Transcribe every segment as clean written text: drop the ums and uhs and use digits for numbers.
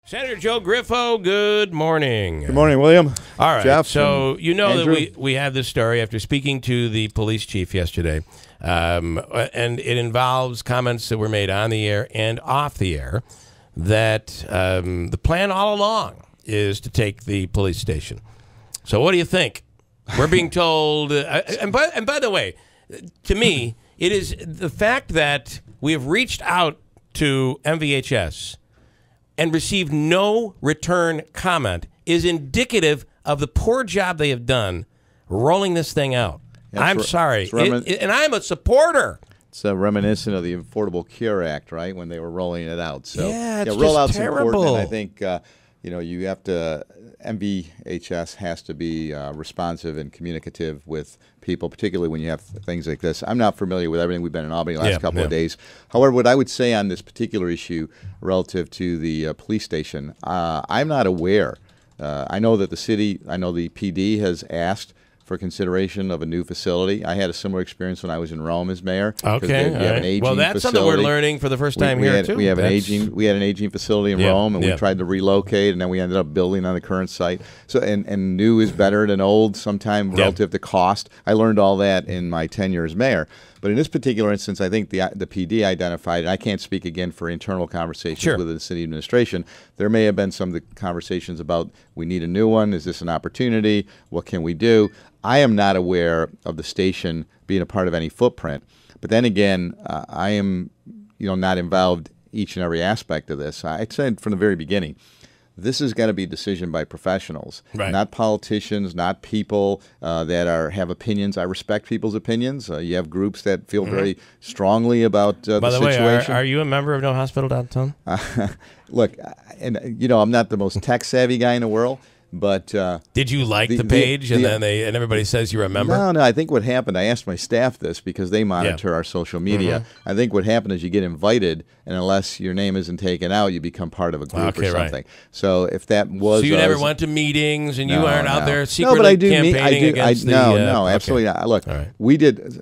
Senator Joe Griffo, good morning. Good morning, William. All right, Jeff, so you know Andrew. that we have this story after speaking to the police chief yesterday, and it involves comments that were made on the air and off the air that the plan all along is to take the police station. So what do you think? We're being told, and by the way, to me, it is the fact that we have reached out to MVHS and received no return comment is indicative of the poor job they have done rolling this thing out. I'm sorry. And I'm a supporter. It's reminiscent of the Affordable Care Act, right, when they were rolling it out. So, yeah, it's rollout's just terrible. important, and I think you have to. MVHS has to be responsive and communicative with people, particularly when you have things like this. I'm not familiar with everything. We've been in Albany the last couple of days. However, what I would say on this particular issue relative to the police station, I'm not aware. I know that the city, I know the PD has asked for consideration of a new facility. I had a similar experience when I was in Rome as mayor. Okay, we have an aging well, that's facility. something we're learning for the first time here too. We had an aging facility in Rome, and we tried to relocate, and then we ended up building on the current site. So, and new is better than old. Sometimes relative to cost. I learned all that in my tenure as mayor. But in this particular instance, I think the PD identified, and I can't speak again for internal conversations with the city administration, there may have been some of the conversations about we need a new one, is this an opportunity, what can we do? I am not aware of the station being a part of any footprint. But then again, I am not involved each and every aspect of this. I said from the very beginning, this is going to be a decision by professionals, not politicians, not people that have opinions. I respect people's opinions. You have groups that feel very strongly about the situation. By the way, are you a member of No Hospital Downtown? Look, and I'm not the most tech-savvy guy in the world. But did you like the page and then everybody says you're a member? No. I think what happened, I asked my staff this because they monitor our social media. I think what happened is you get invited, and unless your name isn't taken out, you become part of a group or something. So if that was, so you never went to meetings, and you aren't out there secretly campaigning against the no, absolutely not. Look, we did.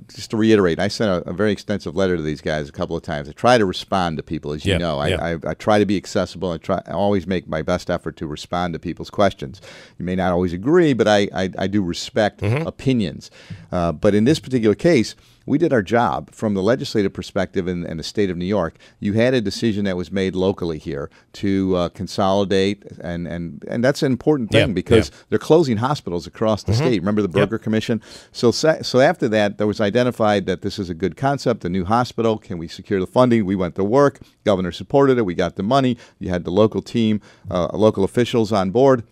Just to reiterate, I sent a very extensive letter to these guys a couple of times. I try to respond to people, as you know. I try to be accessible. I always make my best effort to respond to people's questions. You may not always agree, but I do respect opinions. But in this particular case, we did our job from the legislative perspective in the state of New York. You had a decision that was made locally here to consolidate, and that's an important thing because they're closing hospitals across the state. Remember the Burger Commission? So after that, there was identified that this is a good concept, a new hospital. Can we secure the funding? We went to work. Governor supported it. We got the money. You had the local team, local officials on board.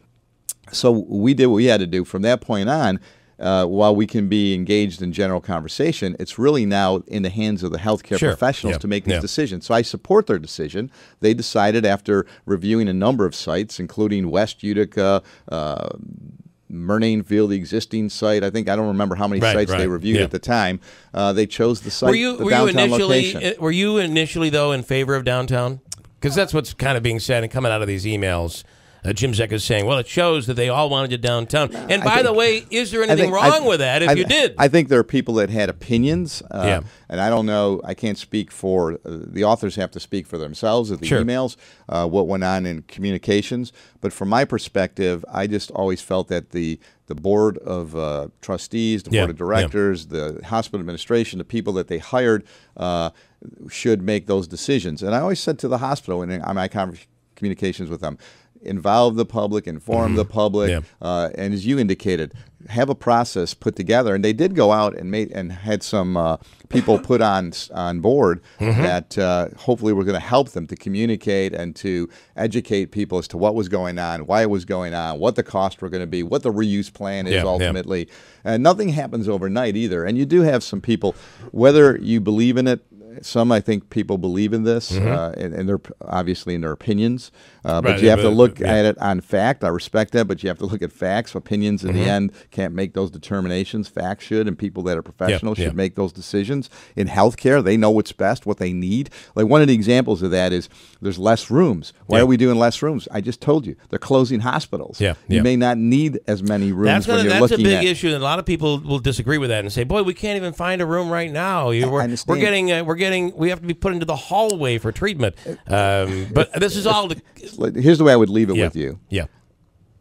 So we did what we had to do. From that point on, while we can be engaged in general conversation, it's really now in the hands of the healthcare professionals to make this decision. So I support their decision. They decided after reviewing a number of sites, including West Utica, Murnane Field, the existing site. I don't remember how many sites they reviewed at the time. They chose the site, the downtown location. Were you initially, though, in favor of downtown? Because that's what's kind of being said and coming out of these emails. Jim Zeck is saying, well, it shows that they all wanted you downtown. And by the way, is there anything wrong with that if you did? I think there are people that had opinions, and I don't know, I can't speak for, the authors have to speak for themselves of the emails, what went on in communications. But from my perspective, I just always felt that the board of trustees, the board of directors, the hospital administration, the people that they hired should make those decisions. And I always said to the hospital in my communications with them, involve the public, inform the public, and as you indicated, have a process put together. And they did go out and had some people put on board that hopefully were going to help them to communicate and to educate people as to what was going on, why it was going on, what the costs were going to be, what the reuse plan is ultimately. And nothing happens overnight either. And you do have some people, whether you believe in it, some, I think, people believe in this, and they're obviously in their opinions. But you have to look at it on fact. I respect that, but you have to look at facts. Opinions, in the end, can't make those determinations. Facts should, and people that are professionals should make those decisions. In healthcare, they know what's best, what they need. Like one of the examples of that is there's less rooms. Why are we doing less rooms? I just told you. They're closing hospitals. You may not need as many rooms when you're looking at. That's a big issue, and a lot of people will disagree with that and say, boy, we can't even find a room right now. We're getting we have to be put into the hallway for treatment. But this is all. Here's the way I would leave it with you. Yeah.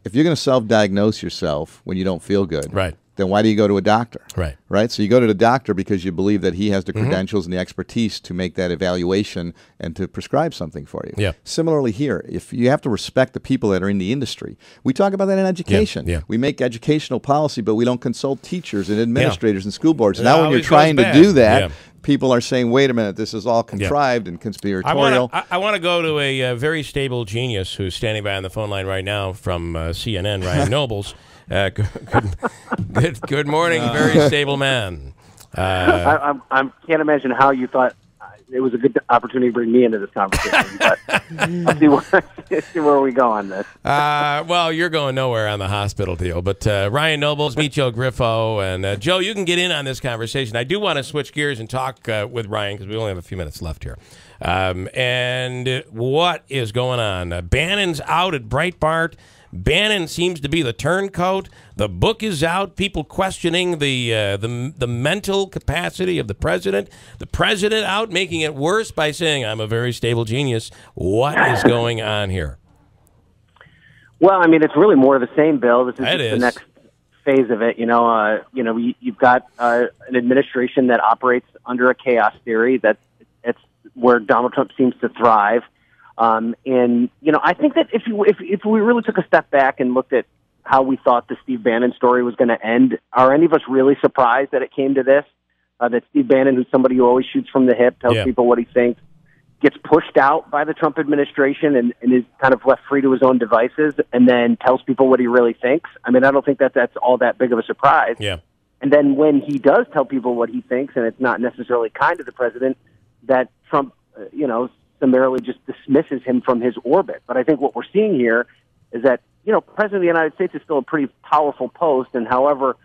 If you're going to self-diagnose yourself when you don't feel good, right, then why do you go to a doctor? Right. Right? So you go to the doctor because you believe that he has the credentials and the expertise to make that evaluation and to prescribe something for you. Yeah. Similarly here, if you have to respect the people that are in the industry. We talk about that in education. Yeah. We make educational policy, but we don't consult teachers and administrators and school boards. Now when you're always trying goes to bad. do that, Yeah. people are saying, wait a minute, this is all contrived and conspiratorial. I want to go to a very stable genius who's standing by on the phone line right now from CNN, Ryan Nobles. Good morning, very stable man. I can't imagine how you thought it was a good opportunity to bring me into this conversation, but let's see where we go on this. Well, you're going nowhere on the hospital deal, but Ryan Nobles, meet Joe Griffo, and Joe, you can get in on this conversation. I do want to switch gears and talk with Ryan because we only have a few minutes left here. And what is going on? Bannon's out at Breitbart. Bannon seems to be the turncoat. The book is out. People questioning the mental capacity of the president. The president out making it worse by saying, "I'm a very stable genius." What is going on here? Well, I mean, it's really more of the same, Bill. This is It just is. the next phase of it. You've got an administration that operates under a chaos theory. It's where Donald Trump seems to thrive. I think that if we really took a step back and looked at how we thought the Steve Bannon story was going to end, are any of us really surprised that it came to this? That Steve Bannon, who's somebody who always shoots from the hip, tells people what he thinks, gets pushed out by the Trump administration and is kind of left free to his own devices, and then tells people what he really thinks. I mean, I don't think that's all that big of a surprise. Yeah. And then when he does tell people what he thinks, and it's not necessarily kind to the president, that Trump, summarily just dismisses him from his orbit. But I think what we're seeing here is that, President of the United States is still a pretty powerful post, and however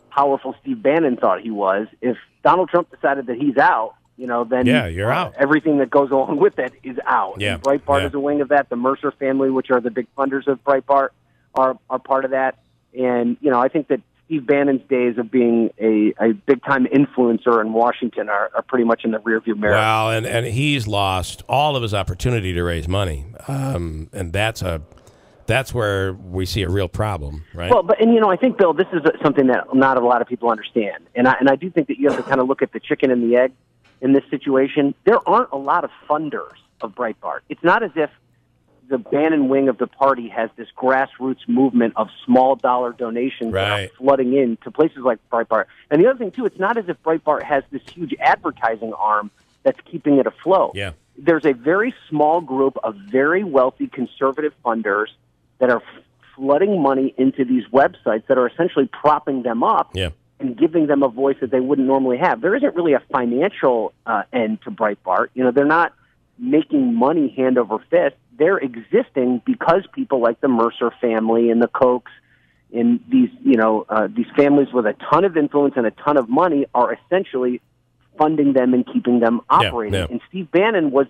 powerful Steve Bannon thought he was, if Donald Trump decided that he's out, then you're out. Everything that goes along with it is out. Yeah. And Breitbart is a wing of that. The Mercer family, which are the big funders of Breitbart, are part of that. And, I think that Steve Bannon's days of being a big-time influencer in Washington are pretty much in the rearview mirror. Well, and he's lost all of his opportunity to raise money, and that's where we see a real problem, right? Well, I think, Bill, this is something that not a lot of people understand, and I do think that you have to kind of look at the chicken and the egg in this situation. There aren't a lot of funders of Breitbart. It's not as if the Bannon wing of the party has this grassroots movement of small dollar donations that are flooding in to places like Breitbart. And the other thing, too, it's not as if Breitbart has this huge advertising arm that's keeping it afloat. Yeah. There's a very small group of very wealthy conservative funders that are flooding money into these websites that are essentially propping them up and giving them a voice that they wouldn't normally have. There isn't really a financial end to Breitbart. They're not making money hand over fist. They're existing because people like the Mercer family and the Kochs and these families with a ton of influence and a ton of money are essentially funding them and keeping them operating. And Steve Bannon was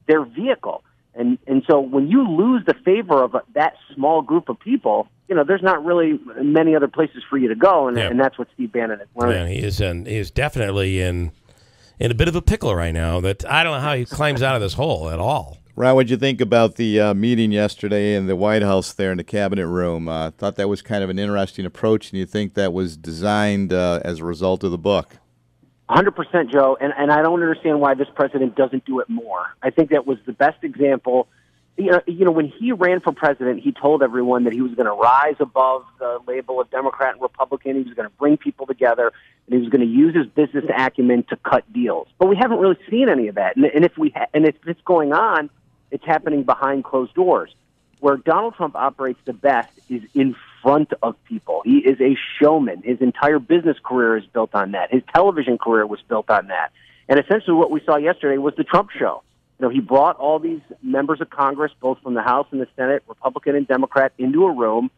their vehicle. And so when you lose the favor of that small group of people, there's not really many other places for you to go, and that's what Steve Bannon is learning. Yeah, he is definitely in a bit of a pickle right now that I don't know how he climbs out of this hole at all. Ron, what did you think about the meeting yesterday in the White House there in the cabinet room? Thought that was kind of an interesting approach, and you think that was designed as a result of the book? 100%, Joe, and I don't understand why this president doesn't do it more. I think that was the best example. When he ran for president, he told everyone that he was going to rise above the label of Democrat and Republican. He was going to bring people together, and he was going to use his business acumen to cut deals. But we haven't really seen any of that. And if it's going on, it's happening behind closed doors. Where Donald Trump operates the best is in front of people. He is a showman. His entire business career is built on that. His television career was built on that. And essentially what we saw yesterday was the Trump show. He brought all these members of Congress, both from the House and the Senate, Republican and Democrat, into a room,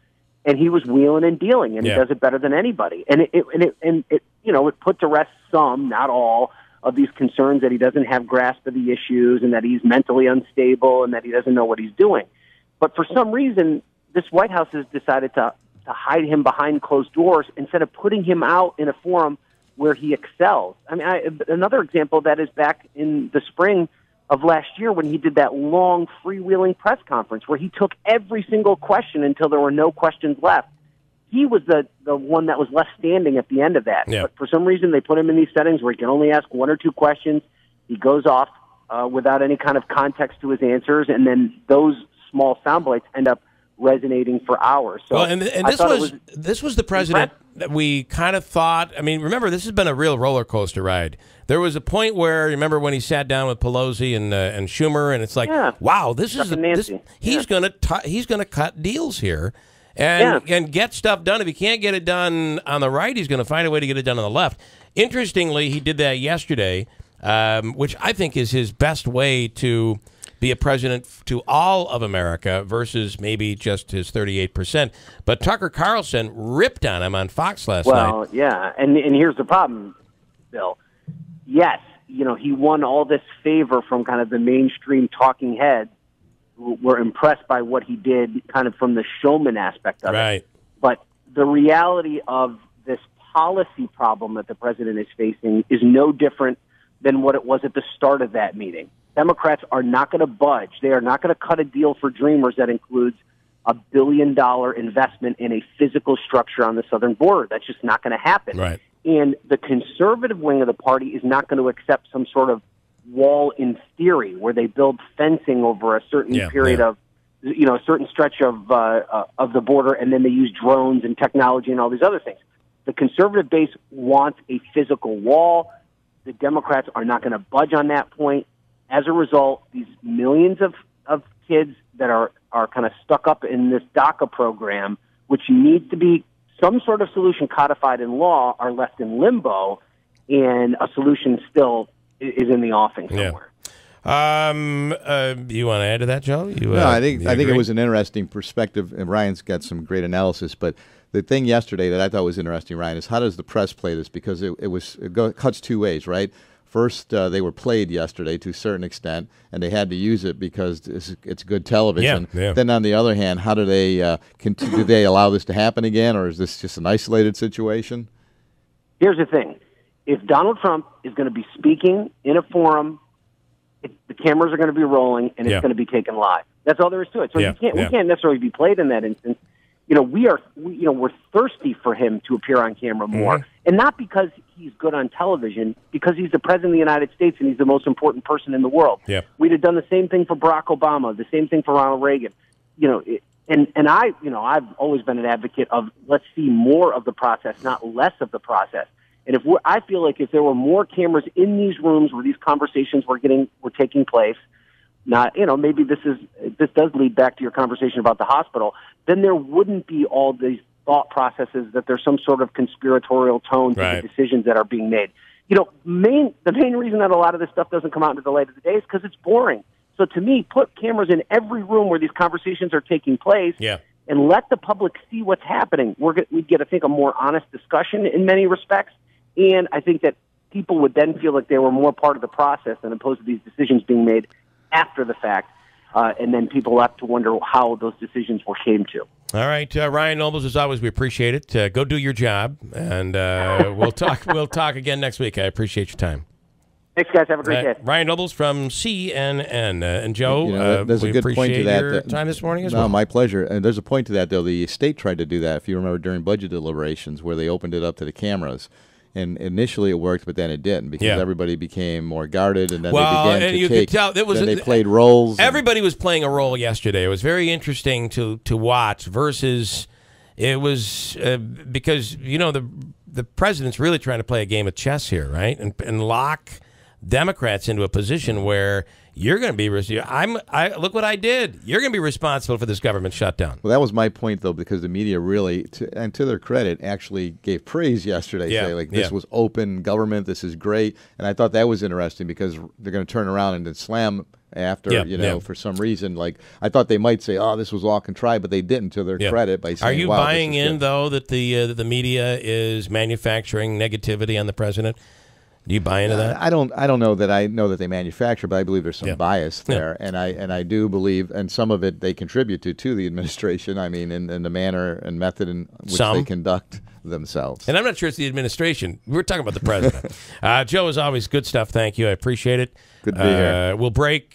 and he was wheeling and dealing, and he does it better than anybody. And it put to rest some, not all, of these concerns that he doesn't have grasp of the issues and that he's mentally unstable and that he doesn't know what he's doing. But for some reason, this White House has decided to hide him behind closed doors instead of putting him out in a forum where he excels. I mean, another example of that is back in the spring of last year when he did that long freewheeling press conference where he took every single question until there were no questions left. He was the one that was left standing at the end of that. Yeah. But for some reason, they put him in these settings where he can only ask one or two questions. He goes off without any kind of context to his answers, and then those small sound bites end up resonating for hours. So well, and this was the president that we kind of thought. I mean, remember, this has been a real roller coaster ride. There was a point where, remember when he sat down with Pelosi and Schumer, and it's like, wow, this is he's going to cut deals here. And get stuff done. If he can't get it done on the right, he's going to find a way to get it done on the left. Interestingly, he did that yesterday, which I think is his best way to be a president to all of America versus maybe just his 38%. But Tucker Carlson ripped on him on Fox last night. Well, yeah, and here's the problem, Bill. Yes, he won all this favor from kind of the mainstream talking heads who were impressed by what he did kind of from the showman aspect of it. But the reality of this policy problem that the president is facing is no different than what it was at the start of that meeting. Democrats are not going to budge. They are not going to cut a deal for Dreamers that includes $1 billion investment in a physical structure on the southern border. That's just not going to happen. Right. And the conservative wing of the party is not going to accept some sort of wall in theory where they build fencing over a certain period of, a certain stretch of the border, and then they use drones and technology and all these other things. The conservative base wants a physical wall. The Democrats are not going to budge on that point. As a result, these millions of kids that are kind of stuck up in this DACA program, which needs to be some sort of solution codified in law, are left in limbo, and a solution still is in the offing somewhere. You want to add to that, Joe? No, I think it was an interesting perspective, and Ryan's got some great analysis. But the thing yesterday that I thought was interesting, Ryan, is how does the press play this? Because it cuts two ways, right? First, they were played yesterday to a certain extent, and they had to use it because it's good television. Yeah. Then, on the other hand, how do they do they allow this to happen again, or is this just an isolated situation? Here's the thing. If Donald Trump is going to be speaking in a forum, the cameras are going to be rolling, and it's going to be taken live. That's all there is to it. So we can't necessarily be played in that instance. We're thirsty for him to appear on camera more, and not because he's good on television, because he's the president of the United States and he's the most important person in the world. Yep. We'd have done the same thing for Barack Obama, the same thing for Ronald Reagan. I've always been an advocate of let's see more of the process, not less of the process. And I feel like if there were more cameras in these rooms where these conversations were taking place, maybe this does lead back to your conversation about the hospital, then there wouldn't be all these thought processes that there's some sort of conspiratorial tone to the decisions that are being made. The main reason that a lot of this stuff doesn't come out into the light of the day is because it's boring. So to me, put cameras in every room where these conversations are taking place and let the public see what's happening. We'd get, I think, a more honest discussion in many respects. And I think that people would then feel like they were more part of the process than opposed to these decisions being made after the fact. And then people have to wonder how those decisions were came to. All right, Ryan Nobles, as always, we appreciate it. Go do your job, and we'll talk. We'll talk again next week. I appreciate your time. Thanks, guys. Have a great day. Ryan Nobles from CNN. And Joe, there's a good point to that. Your time this morning as well. No, my pleasure. And there's a point to that, though. The state tried to do that, if you remember, during budget deliberations, where they opened it up to the cameras. And initially it worked, but then it didn't because everybody became more guarded, and then they began to take. Then they played roles. Everybody was playing a role yesterday. It was very interesting to watch. Versus, it was because the president's really trying to play a game of chess here, right? And lock Democrats into a position where you're going to be. Look what I did. You're going to be responsible for this government shutdown. Well, that was my point, though, because the media really, and to their credit, actually gave praise yesterday. This was open government. This is great, and I thought that was interesting because they're going to turn around and then slam after for some reason. Like I thought they might say, "Oh, this was all contrived," but they didn't. To their credit, by saying, "Are you buying in though that the media is manufacturing negativity on the president?" Do you buy into that? I don't know that I know that they manufacture, but I believe there's some bias there, and I do believe, and some of it they contribute to the administration. I mean, in the manner and method in which they conduct themselves. And I'm not sure it's the administration. We're talking about the president. Joe, as always, good stuff. Thank you. I appreciate it. Good to be here. We'll break.